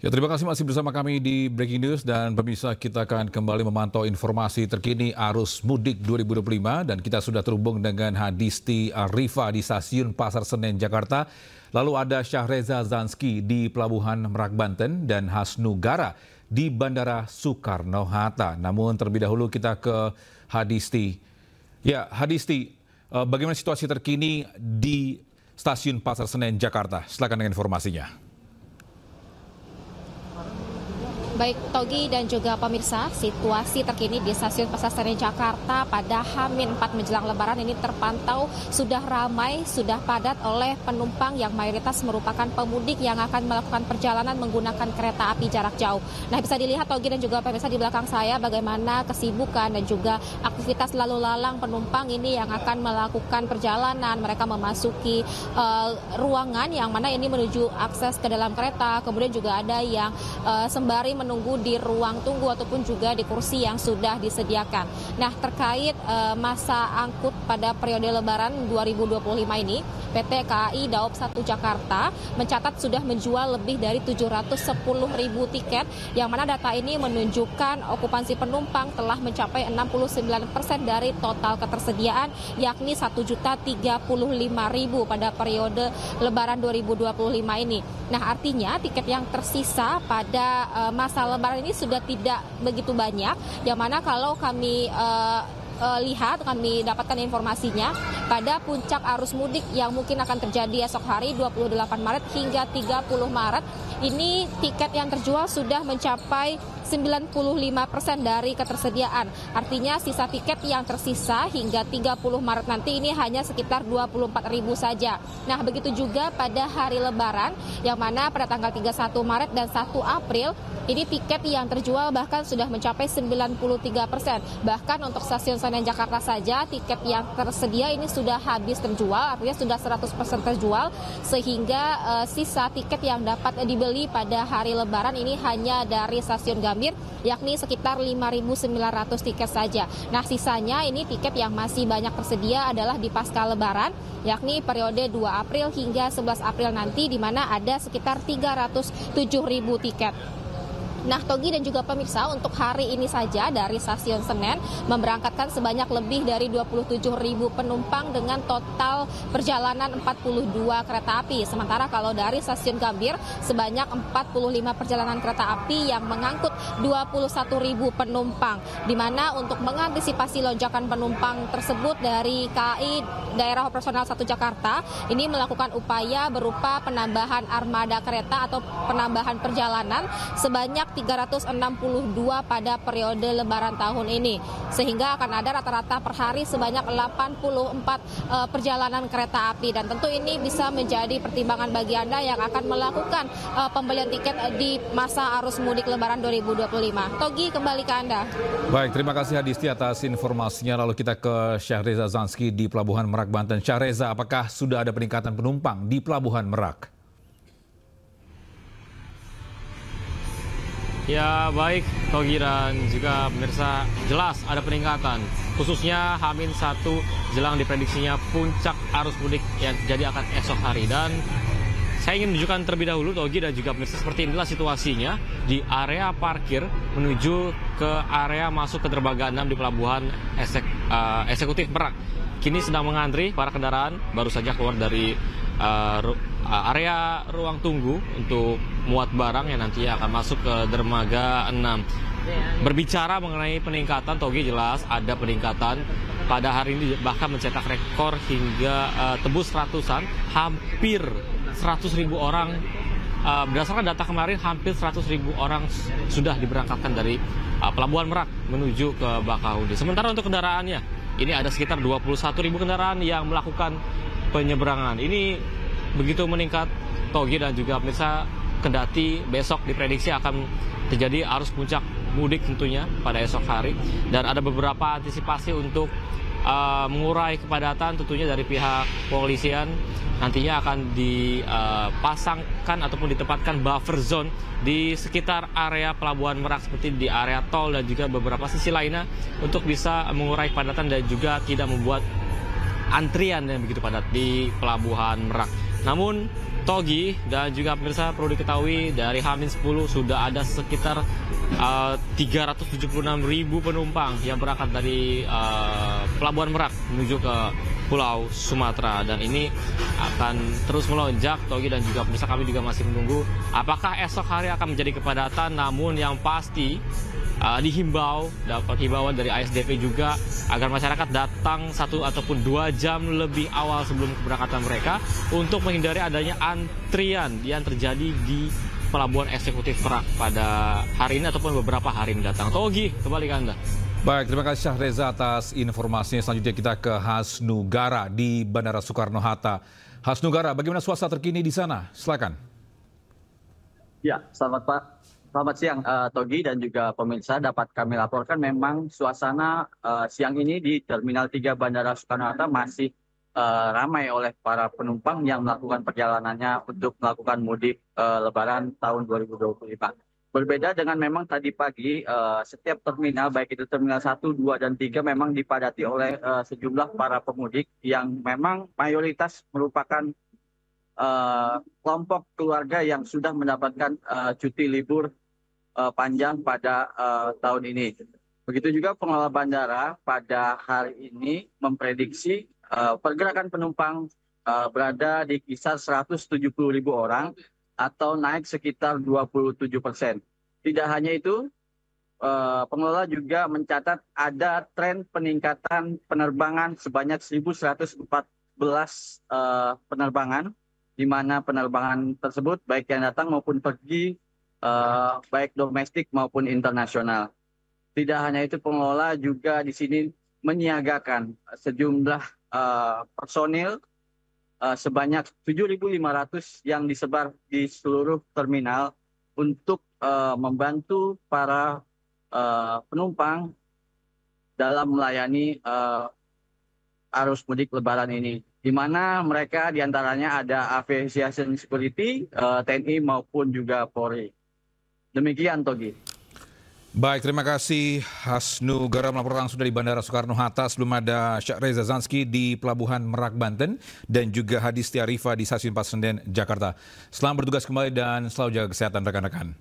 Ya, terima kasih masih bersama kami di Breaking News dan pemirsa, kita akan kembali memantau informasi terkini arus mudik 2025 dan kita sudah terhubung dengan Hadisti Arifa di Stasiun Pasar Senen, Jakarta. Lalu ada Syahreza Zanski di Pelabuhan Merak, Banten dan Hasnu Gara di Bandara Soekarno-Hatta. Namun terlebih dahulu kita ke Hadisti. Ya, Hadisti, bagaimana situasi terkini di Stasiun Pasar Senen, Jakarta? Silakan dengan informasinya. Baik Togi dan juga pemirsa, situasi terkini di Stasiun Pasar Senen Jakarta pada H-4 menjelang Lebaran ini terpantau sudah ramai, sudah padat oleh penumpang yang mayoritas merupakan pemudik yang akan melakukan perjalanan menggunakan kereta api jarak jauh. Nah, bisa dilihat Togi dan juga pemirsa di belakang saya bagaimana kesibukan dan juga aktivitas lalu lalang penumpang ini yang akan melakukan perjalanan. Mereka memasuki ruangan yang mana ini menuju akses ke dalam kereta, kemudian juga ada yang sembari menunggu di ruang tunggu ataupun juga di kursi yang sudah disediakan. Nah, terkait masa angkut pada periode Lebaran 2025 ini, PT KAI Daob 1 Jakarta mencatat sudah menjual lebih dari 710.000 tiket, yang mana data ini menunjukkan okupansi penumpang telah mencapai 69% dari total ketersediaan, yakni 1.035.000 pada periode Lebaran 2025 ini. Nah, artinya tiket yang tersisa pada masa Lebaran ini sudah tidak begitu banyak, yang mana kalau kami lihat, kami dapatkan informasinya pada puncak arus mudik yang mungkin akan terjadi esok hari 28 Maret hingga 30 Maret ini tiket yang terjual sudah mencapai 95% dari ketersediaan. Artinya sisa tiket yang tersisa hingga 30 Maret nanti ini hanya sekitar 24.000 saja. Nah, begitu juga pada hari Lebaran yang mana pada tanggal 31 Maret dan 1 April ini tiket yang terjual bahkan sudah mencapai 93%. Bahkan untuk Stasiun Senen Jakarta saja tiket yang tersedia ini sudah habis terjual, artinya sudah 100% terjual, sehingga sisa tiket yang dapat dibeli pada hari Lebaran ini hanya dari Stasiun Gambir, yakni sekitar 5.900 tiket saja. Nah, sisanya ini tiket yang masih banyak tersedia adalah di pasca Lebaran, yakni periode 2 April hingga 11 April nanti, di mana ada sekitar 307.000 tiket. Nah, Togi dan juga pemirsa, untuk hari ini saja dari Stasiun Senen memberangkatkan sebanyak lebih dari 27.000 penumpang dengan total perjalanan 42 kereta api. Sementara kalau dari Stasiun Gambir sebanyak 45 perjalanan kereta api yang mengangkut 21.000 penumpang. Di mana untuk mengantisipasi lonjakan penumpang tersebut dari KAI Daerah Operasional 1 Jakarta ini melakukan upaya berupa penambahan armada kereta atau penambahan perjalanan sebanyak 362 pada periode Lebaran tahun ini, sehingga akan ada rata-rata per hari sebanyak 84 perjalanan kereta api, dan tentu ini bisa menjadi pertimbangan bagi Anda yang akan melakukan pembelian tiket di masa arus mudik Lebaran 2025. Togi, kembali ke Anda. Baik, terima kasih Hadisti atas informasinya. Lalu kita ke Syahreza Zanski di Pelabuhan Merak, Banten. Syahreza, apakah sudah ada peningkatan penumpang di Pelabuhan Merak? Ya, baik Togi dan juga pemirsa, jelas ada peningkatan, khususnya H-1 jelang diprediksinya puncak arus mudik yang terjadi akan esok hari. Dan saya ingin menunjukkan terlebih dahulu Togi dan juga pemirsa, seperti inilah situasinya di area parkir menuju ke area masuk ke dermaga 6 di Pelabuhan Eksekutif Merak. Kini sedang mengantri para kendaraan, baru saja keluar dari area ruang tunggu untuk muat barang yang nantinya akan masuk ke dermaga 6. Berbicara mengenai peningkatan, Togi, jelas ada peningkatan pada hari ini, bahkan mencetak rekor hingga tembus ratusan, hampir 100.000 orang. Berdasarkan data kemarin, hampir 100.000 orang sudah diberangkatkan dari Pelabuhan Merak menuju ke Bakahuni. Sementara untuk kendaraannya, ini ada sekitar 21.000 kendaraan yang melakukan penyeberangan. Ini begitu meningkat, Togi dan juga pemirsa, kendati besok diprediksi akan terjadi arus puncak mudik tentunya pada esok hari, dan ada beberapa antisipasi untuk mengurai kepadatan tentunya dari pihak kepolisian. Nantinya akan dipasangkan ataupun ditempatkan buffer zone di sekitar area Pelabuhan Merak seperti di area tol dan juga beberapa sisi lainnya untuk bisa mengurai kepadatan dan juga tidak membuat antrian yang begitu padat di Pelabuhan Merak. Namun Togi dan juga pemirsa perlu diketahui dari H-10 sudah ada sekitar 376.000 penumpang yang berangkat dari Pelabuhan Merak menuju ke Pulau Sumatera, dan ini akan terus melonjak. Togi dan juga pemirsa, kami juga masih menunggu apakah esok hari akan menjadi kepadatan. Namun yang pasti dihimbau, dapat himbauan dari ASDP juga agar masyarakat datang 1 ataupun 2 jam lebih awal sebelum keberangkatan mereka untuk menghindari adanya antrian yang terjadi di Pelabuhan Eksekutif Merak pada hari ini ataupun beberapa hari mendatang. Togi, kembali ke Anda. Baik, terima kasih Syahreza atas informasinya. Selanjutnya kita ke Hasnugara di Bandara Soekarno-Hatta. Hasnugara, bagaimana suasana terkini di sana? Silakan. Ya, selamat siang Togi dan juga pemirsa. Dapat kami laporkan memang suasana siang ini di Terminal 3 Bandara Soekarno-Hatta masih ramai oleh para penumpang yang melakukan perjalanannya untuk melakukan mudik Lebaran tahun 2025. Berbeda dengan memang tadi pagi, setiap terminal, baik itu Terminal 1, 2, dan 3 memang dipadati oleh sejumlah para pemudik yang memang mayoritas merupakan kelompok keluarga yang sudah mendapatkan cuti libur panjang pada tahun ini. Begitu juga pengelola bandara pada hari ini memprediksi pergerakan penumpang berada di kisar 170.000 orang atau naik sekitar 27%. Tidak hanya itu, pengelola juga mencatat ada tren peningkatan penerbangan sebanyak 1.114 penerbangan, di mana penerbangan tersebut baik yang datang maupun pergi, baik domestik maupun internasional. Tidak hanya itu, pengelola juga di sini menyiagakan sejumlah personil sebanyak 7.500 yang disebar di seluruh terminal untuk membantu para penumpang dalam melayani arus mudik Lebaran ini, di mana mereka diantaranya ada Aviation Security, TNI maupun juga Polri. Demikian, Togi. Baik, terima kasih Hasnugara melaporkan langsung dari Bandara Soekarno-Hatta. Sebelum ada Syahreza Zanski di Pelabuhan Merak, Banten, dan juga Hadisti Arifa di Stasiun Pasar Senen, Jakarta. Selamat bertugas kembali dan selalu jaga kesehatan rekan-rekan.